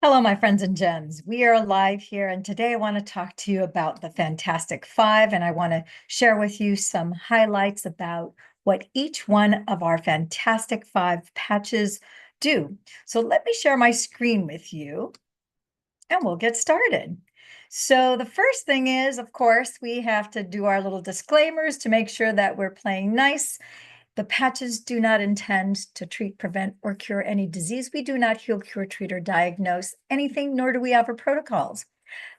Hello, my friends and gems. We are live here, and today I want to talk to you about the Fantastic Five, and I want to share with you some highlights about what each one of our Fantastic Five patches do. So let me share my screen with you, and we'll get started. So the first thing is, of course, we have to do our little disclaimers to make sure that we're playing nice. The patches do not intend to treat, prevent, or cure any disease. We do not heal, cure, treat, or diagnose anything, nor do we offer protocols.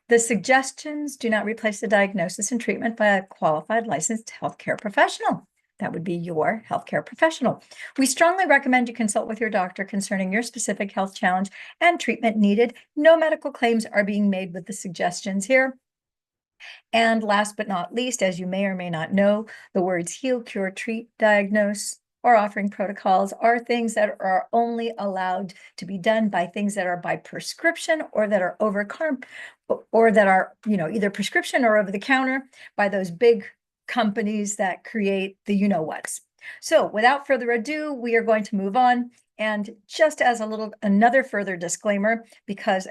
The suggestions do not replace the diagnosis and treatment by a qualified licensed healthcare professional. That would be your healthcare professional. We strongly recommend you consult with your doctor concerning your specific health challenge and treatment needed. No medical claims are being made with the suggestions here. And last but not least, as you may or may not know, the words heal, cure, treat, diagnose, or offering protocols are things that are only allowed to be done by things that are by prescription or that are or that are, either prescription or over the counter by those big companies that create the you-know-whats. So without further ado, we are going to move on. And just as another further disclaimer, because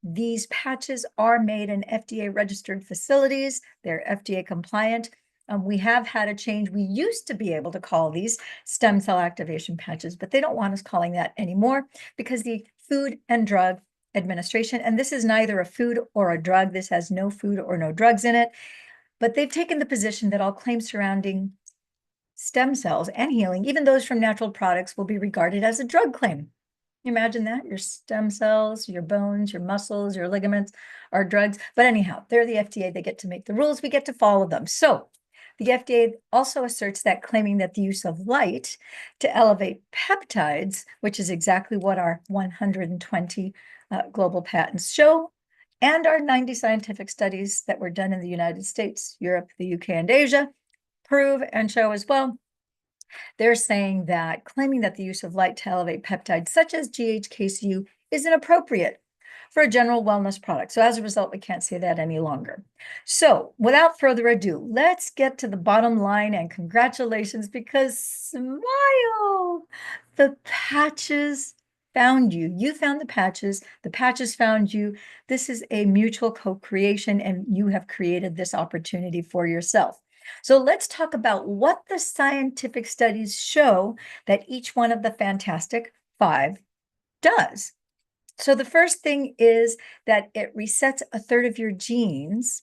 these patches are made in FDA registered facilities. They're FDA compliant. We have had a change. We used to be able to call these stem cell activation patches, but they don't want us calling that anymore because the Food and Drug Administration, and this is neither a food or a drug. This has no food or no drugs in it, but they've taken the position that all claims surrounding stem cells and healing, even those from natural products, will be regarded as a drug claim. Imagine that your stem cells, your bones, your muscles, your ligaments are drugs. But anyhow, they're the FDA. They get to make the rules. We get to follow them. So the FDA also asserts that claiming that the use of light to elevate peptides, which is exactly what our 120 global patents show, and our 90 scientific studies that were done in the United States, Europe, the UK, and Asia prove and show as well. They're saying that claiming that the use of light to elevate peptides such as GHKCU is inappropriate for a general wellness product. So as a result, we can't say that any longer. So without further ado, let's get to the bottom line, and congratulations, because smile, the patches found you. You found the patches found you. This is a mutual co-creation, and you have created this opportunity for yourself. So let's talk about what the scientific studies show that each one of the Fantastic Five does. So the first thing is that it resets a third of your genes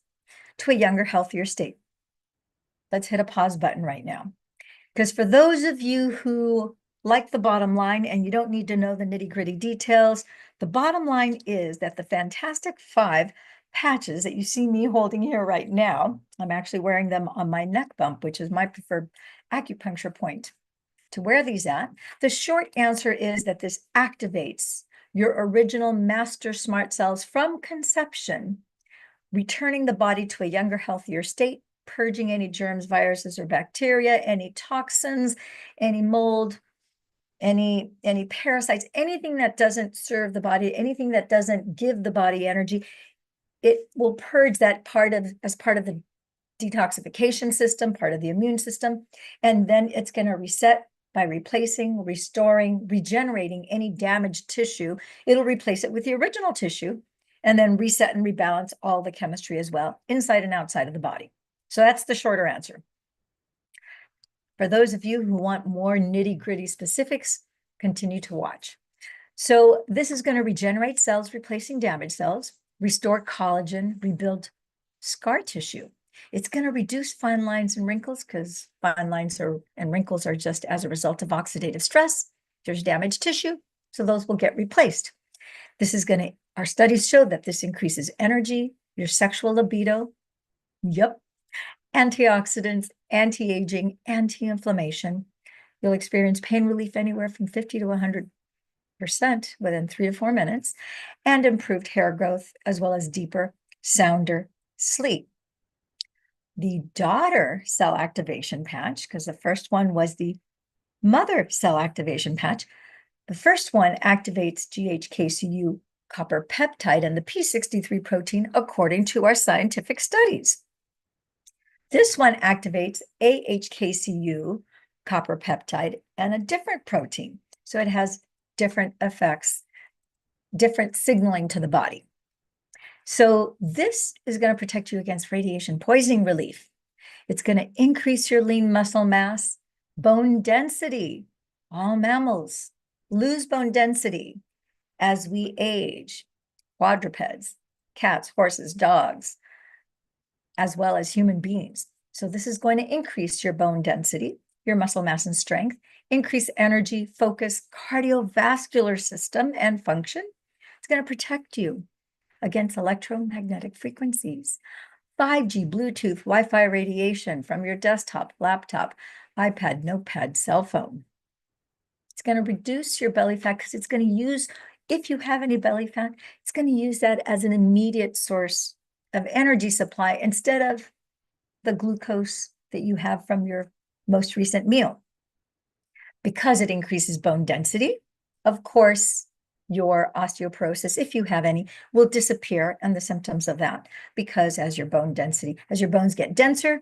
to a younger, healthier state. Let's hit a pause button right now. Because for those of you who like the bottom line and you don't need to know the nitty-gritty details, the bottom line is that the Fantastic Five patches that you see me holding here right now, I'm actually wearing them on my neck bump, which is my preferred acupuncture point to wear these at. The short answer is that this activates your original master smart cells from conception, returning the body to a younger, healthier state, purging any germs, viruses, or bacteria, any toxins, any mold, any parasites, anything that doesn't serve the body, anything that doesn't give the body energy. It will purge that as part of the detoxification system, part of the immune system, and then it's going to reset by replacing, restoring, regenerating any damaged tissue. It'll replace it with the original tissue and then reset and rebalance all the chemistry as well, inside and outside of the body. So that's the shorter answer. For those of you who want more nitty-gritty specifics, continue to watch. So this is going to regenerate cells, replacing damaged cells, restore collagen, rebuild scar tissue. It's going to reduce fine lines and wrinkles, because fine lines and wrinkles are just as a result of oxidative stress. There's damaged tissue, so those will get replaced. Our studies show that this increases energy, your sexual libido. Yep. Antioxidants, anti-aging, anti-inflammation. You'll experience pain relief anywhere from 50 to 100% within 3 to 4 minutes, and improved hair growth, as well as deeper, sounder sleep. The daughter cell activation patch, because the first one was the mother cell activation patch, the first one activates GHKCU copper peptide and the P63 protein according to our scientific studies. This one activates AHKCU copper peptide and a different protein. So it has different effects different signaling to the body. So this is going to protect you against radiation poisoning relief. It's going to increase your lean muscle mass, bone density. All mammals lose bone density as we age, quadrupeds, cats, horses, dogs, as well as human beings. So this is going to increase your bone density, your muscle mass and strength, increase energy, focus, cardiovascular system and function. It's going to protect you against electromagnetic frequencies, 5G, Bluetooth, Wi-Fi radiation from your desktop, laptop, iPad, notepad, cell phone. It's going to reduce your belly fat because it's going to use, if you have any belly fat, it's going to use that as an immediate source of energy supply instead of the glucose that you have from your most recent meal. Because it increases bone density, of course, your osteoporosis, if you have any, will disappear, and the symptoms of that, because as your bone density, as your bones get denser,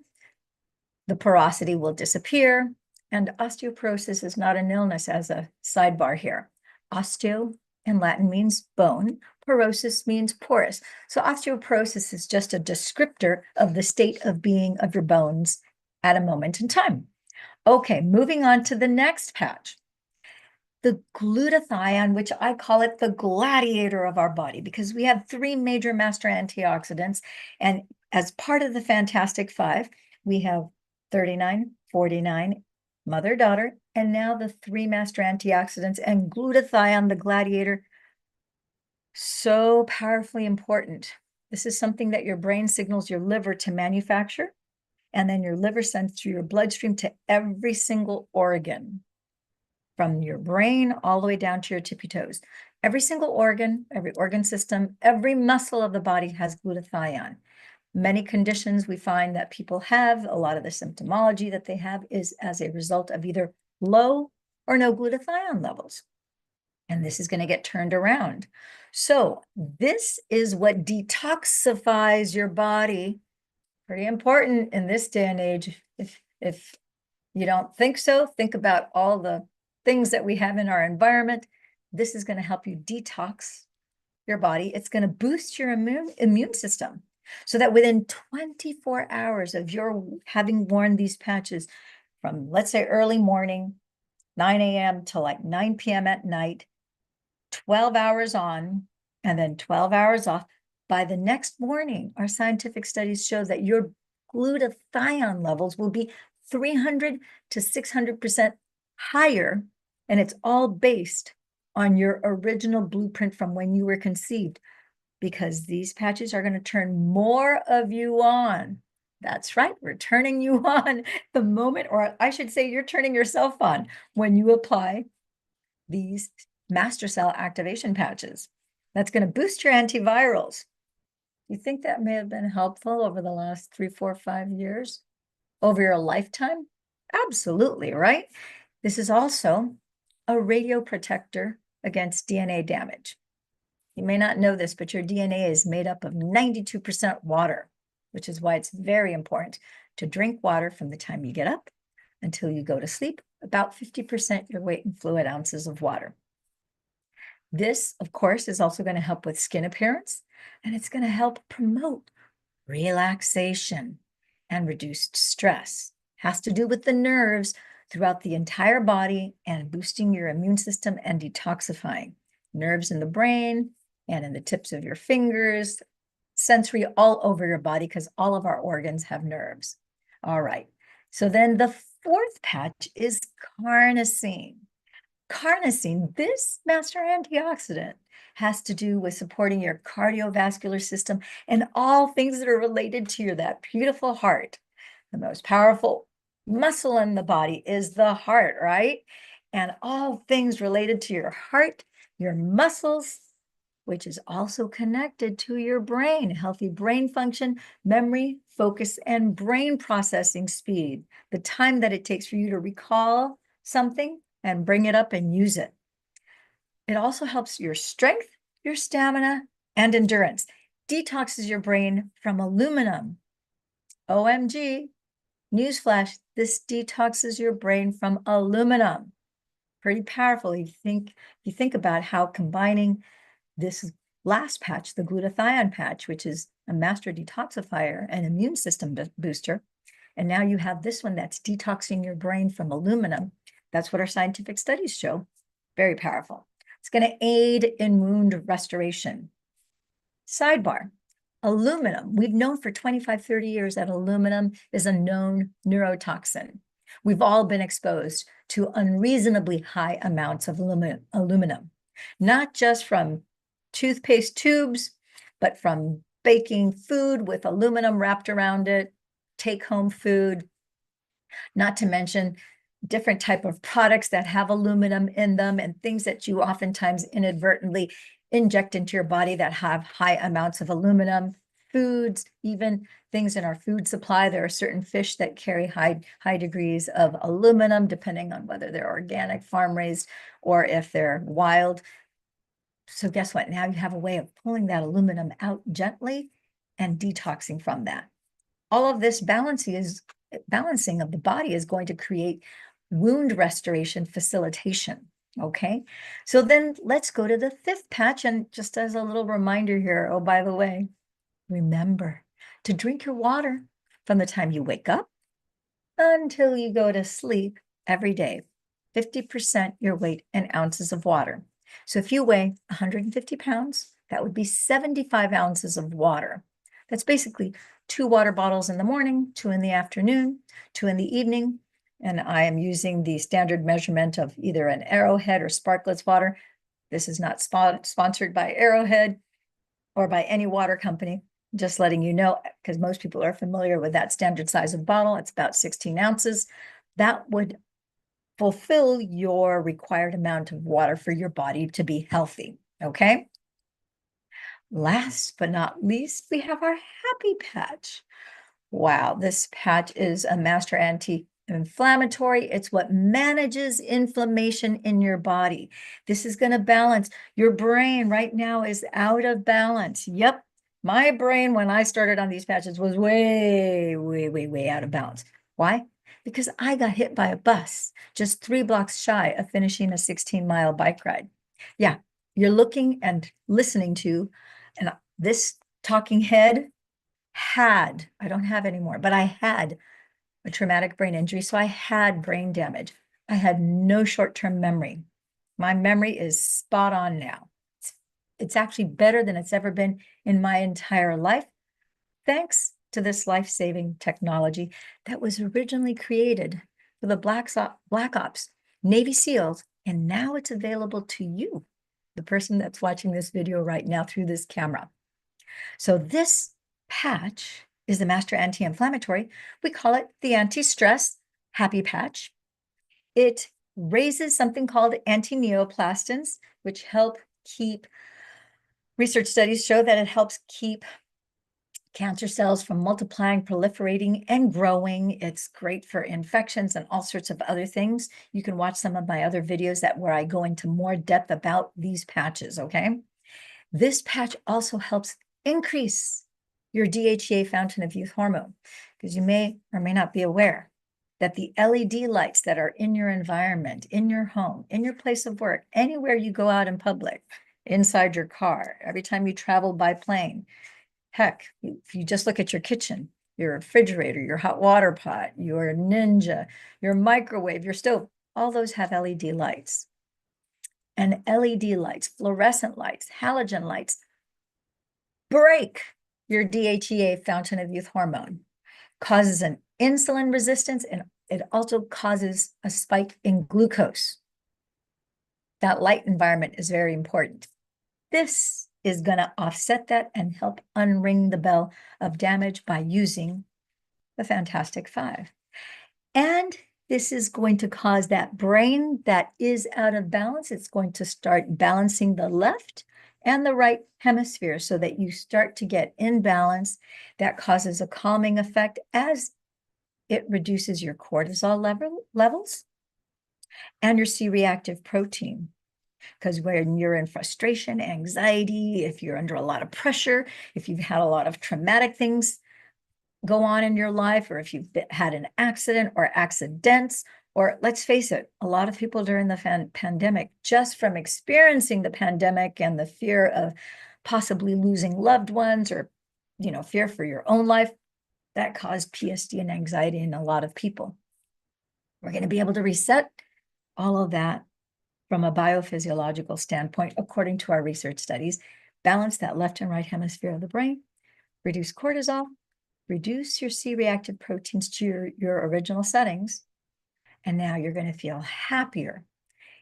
the porosity will disappear. And osteoporosis is not an illness, as a sidebar here. Osteo in Latin means bone, porosis means porous. So osteoporosis is just a descriptor of the state of being of your bones at a moment in time. Okay, moving on to the next patch. The glutathione, which I call it the gladiator of our body, because we have three major master antioxidants. And as part of the Fantastic Five, we have 39, 49, mother, daughter, and now the three master antioxidants, and glutathione, the gladiator, so powerfully important. This is something that your brain signals your liver to manufacture, and then your liver sends through your bloodstream to every single organ, from your brain all the way down to your tippy toes. Every single organ, every organ system, every muscle of the body has glutathione. Many conditions we find that people have, a lot of the symptomology that they have is as a result of either low or no glutathione levels. And this is going to get turned around. So this is what detoxifies your body. Pretty important in this day and age. If you don't think so, think about all the things that we have in our environment. This is going to help you detox your body. It's going to boost your immune system so that within 24 hours of your having worn these patches from, let's say, early morning, 9 a.m. to like 9 p.m. at night, 12 hours on, and then 12 hours off, by the next morning, our scientific studies show that your glutathione levels will be 300 to 600% higher, and it's all based on your original blueprint from when you were conceived, because these patches are going to turn more of you on. That's right, we're turning you on the moment, or I should say you're turning yourself on when you apply these master cell activation patches. That's going to boost your antivirals. You think that may have been helpful over the last 3, 4, 5 years? Over your lifetime? Absolutely, right? This is also a radioprotector against DNA damage. You may not know this, but your DNA is made up of 92% water, which is why it's very important to drink water from the time you get up until you go to sleep, about 50% your weight in fluid ounces of water. This, of course, is also going to help with skin appearance, and it's going to help promote relaxation and reduced stress. Has to do with the nerves throughout the entire body and boosting your immune system and detoxifying. Nerves in the brain and in the tips of your fingers, sensory all over your body, because all of our organs have nerves. All right. So then the fourth patch is carnosine. Carnosine, this master antioxidant, has to do with supporting your cardiovascular system and all things that are related to that beautiful heart. The most powerful muscle in the body is the heart, right? And all things related to your heart, your muscles, which is also connected to your brain, healthy brain function, memory, focus, and brain processing speed, the time that it takes for you to recall something and bring it up and use it. It also helps your strength, your stamina, and endurance. Detoxes your brain from aluminum. OMG, newsflash, this detoxes your brain from aluminum. Pretty powerful. You think about how combining this last patch, the glutathione patch, which is a master detoxifier and immune system booster. And now you have this one that's detoxing your brain from aluminum. That's what our scientific studies show. Very powerful. It's going to aid in wound restoration. Sidebar, aluminum. We've known for 25, 30 years that aluminum is a known neurotoxin. We've all been exposed to unreasonably high amounts of aluminum, not just from toothpaste tubes, but from baking food with aluminum wrapped around it, take-home food, not to mention different type of products that have aluminum in them and things that you oftentimes inadvertently inject into your body that have high amounts of aluminum. Foods, even things in our food supply. There are certain fish that carry high degrees of aluminum, depending on whether they're organic, farm raised, or if they're wild. So guess what? Now you have a way of pulling that aluminum out gently and detoxing from that. All of this balancing of the body is going to create wound restoration facilitation. Okay, so then let's go to the fifth patch. And just as a little reminder here, oh, by the way, remember to drink your water from the time you wake up until you go to sleep every day. 50% your weight in ounces of water. So if you weigh 150 pounds, that would be 75 ounces of water. That's basically 2 water bottles in the morning, 2 in the afternoon, 2 in the evening. And I am using the standard measurement of either an Arrowhead or Sparkletts water. This is not sponsored by Arrowhead or by any water company. Just letting you know, because most people are familiar with that standard size of bottle. It's about 16 ounces. That would fulfill your required amount of water for your body to be healthy, okay? Last but not least, we have our happy patch. Wow, this patch is a master anti-inflammatory. It's what manages inflammation in your body. This is going to balance. Your brain right now is out of balance. Yep, my brain, when I started on these patches, was way, way, way, way out of balance. Why? Because I got hit by a bus just 3 blocks shy of finishing a 16-mile bike ride. Yeah, you're looking and listening to, and this talking head had, I don't have anymore, but I had a traumatic brain injury. So I had brain damage. I had no short-term memory. My memory is spot on now. It's actually better than it's ever been in my entire life, thanks to this life-saving technology that was originally created for the Black Ops, Navy SEALs, and now it's available to you, the person that's watching this video right now through this camera. So this patch is the master anti-inflammatory. We call it the anti-stress happy patch. It raises something called anti-neoplastins, which help keep, research studies show that it helps keep cancer cells from multiplying, proliferating, and growing. It's great for infections and all sorts of other things. You can watch some of my other videos where I go into more depth about these patches, okay? This patch also helps increase your DHEA fountain of youth hormone, because you may or may not be aware that the LED lights that are in your environment, in your home, in your place of work, anywhere you go out in public, inside your car, every time you travel by plane, heck, if you just look at your kitchen, your refrigerator, your hot water pot, your Ninja, your microwave, your stove, all those have LED lights. And LED lights, fluorescent lights, halogen lights break your DHEA fountain of youth hormone, causes an insulin resistance, and it also causes a spike in glucose. That light environment is very important. This is going to offset that and help unring the bell of damage by using the Fantastic Five. And this is going to cause that brain that is out of balance. It's going to start balancing the left and the right hemisphere so that you start to get in balance. That causes a calming effect as it reduces your cortisol levels and your C-reactive protein. Because when you're in frustration, anxiety, if you're under a lot of pressure, if you've had a lot of traumatic things go on in your life, or if you've had an accident or accidents, Or let's face it, a lot of people during the pandemic, just from experiencing the pandemic and the fear of possibly losing loved ones or, fear for your own life, that caused PSD and anxiety in a lot of people. We're going to be able to reset all of that from a biophysiological standpoint, according to our research studies, balance that left and right hemisphere of the brain, reduce cortisol, reduce your C-reactive proteins to your original settings, and now you're going to feel happier.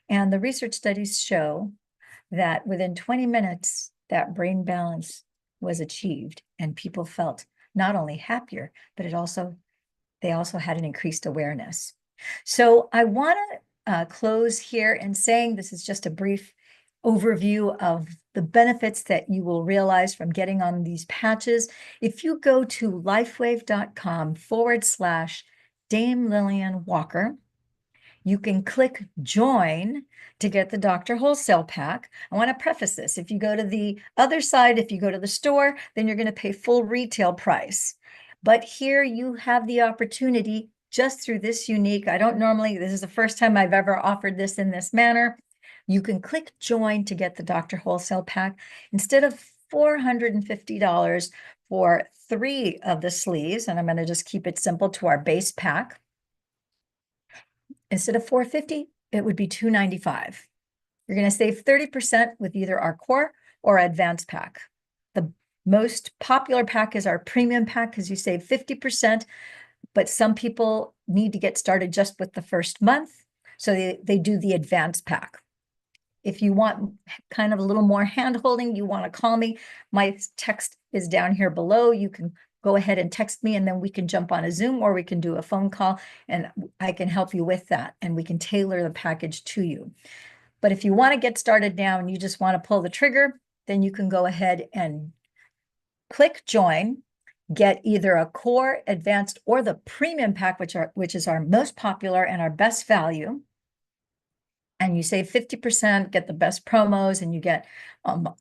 And the research studies show that within 20 minutes, that brain balance was achieved, and people felt not only happier, but they also had an increased awareness. So I want to close here in saying this is just a brief overview of the benefits that you will realize from getting on these patches. If you go to lifewave.com/Dame Lillian Walker, you can click join to get the Dr. Wholesale Pack. I want to preface this. If you go to the other side, if you go to the store, then you're going to pay full retail price. But here you have the opportunity just through this unique, this is the first time I've ever offered this in this manner. You can click join to get the Dr. Wholesale Pack. Instead of $450 for 3 of the sleeves, and I'm going to just keep it simple to our base pack. Instead of $450, it would be $295. You're going to save 30% with either our core or advanced pack. The most popular pack is our premium pack because you save 50%, but some people need to get started just with the first month, so they do the advanced pack. If you want kind of a little more hand-holding, you want to call me, my text is down here below. You can go ahead and text me, and then we can jump on a Zoom or we can do a phone call, and I can help you with that, and we can tailor the package to you. But if you want to get started now and you just want to pull the trigger, then you can go ahead and click join, get either a core, advanced, or the premium pack, which is our most popular and our best value. And you save 50%, get the best promos, and you get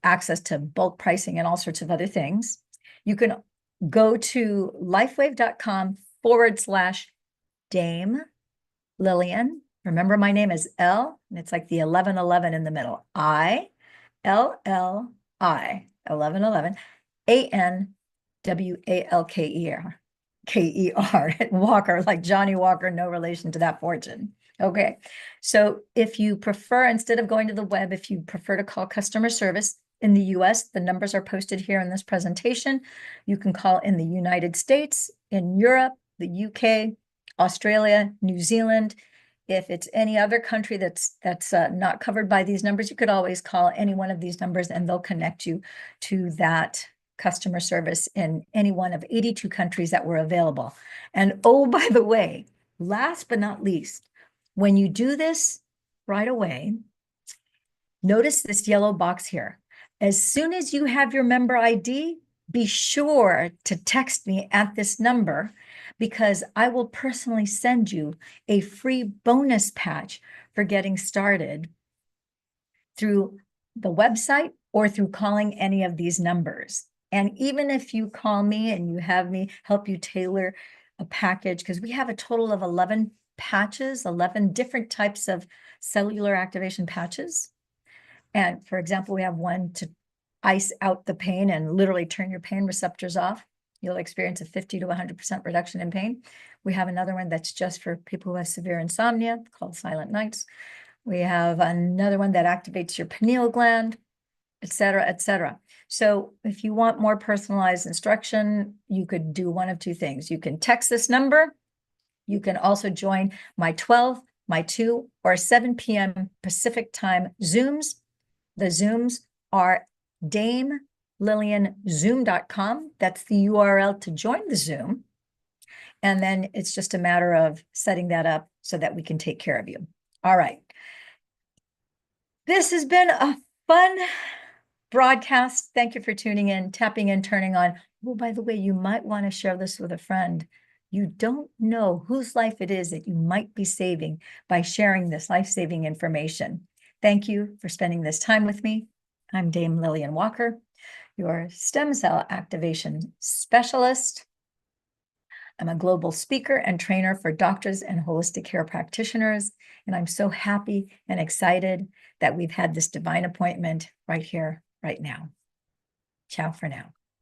access to bulk pricing and all sorts of other things. You can go to lifewave.com/Dame Lillian. Remember, my name is L, and it's like the 1111 in the middle. I-L-L-I, 1111, A-N-W-A-L-K-E-R, K-E-R, Walker, like Johnny Walker, no relation to that fortune. Okay, so if you prefer, instead of going to the web, if you prefer to call customer service in the US, the numbers are posted here in this presentation. You can call in the United States, in Europe, the UK, Australia, New Zealand. If it's any other country that's not covered by these numbers, you could always call any one of these numbers and they'll connect you to that customer service in any one of 82 countries that were available. And oh, by the way, last but not least, when you do this right away, notice this yellow box here. As soon as you have your member ID, be sure to text me at this number, because I will personally send you a free bonus patch for getting started through the website or through calling any of these numbers. And even if you call me and you have me help you tailor a package, because we have a total of 11 patches, 11 different types of cellular activation patches. And for example, we have one to ice out the pain and literally turn your pain receptors off. You'll experience a 50 to 100% reduction in pain. We have another one that's just for people who have severe insomnia called Silent Nights. We have another one that activates your pineal gland, et cetera, et cetera. So if you want more personalized instruction, you could do one of two things. You can text this number. You can also join my 12, my 2, or 7 p.m. Pacific time Zooms. The Zooms are DameLillianZoom.com. That's the URL to join the Zoom. And then it's just a matter of setting that up so that we can take care of you. All right. This has been a fun broadcast. Thank you for tuning in, tapping in, turning on. Oh, by the way, you might want to share this with a friend. You don't know whose life it is that you might be saving by sharing this life-saving information. Thank you for spending this time with me. I'm Dame Lillian Walker, your stem cell activation specialist. I'm a global speaker and trainer for doctors and holistic care practitioners, and I'm so happy and excited that we've had this divine appointment right here, right now. Ciao for now.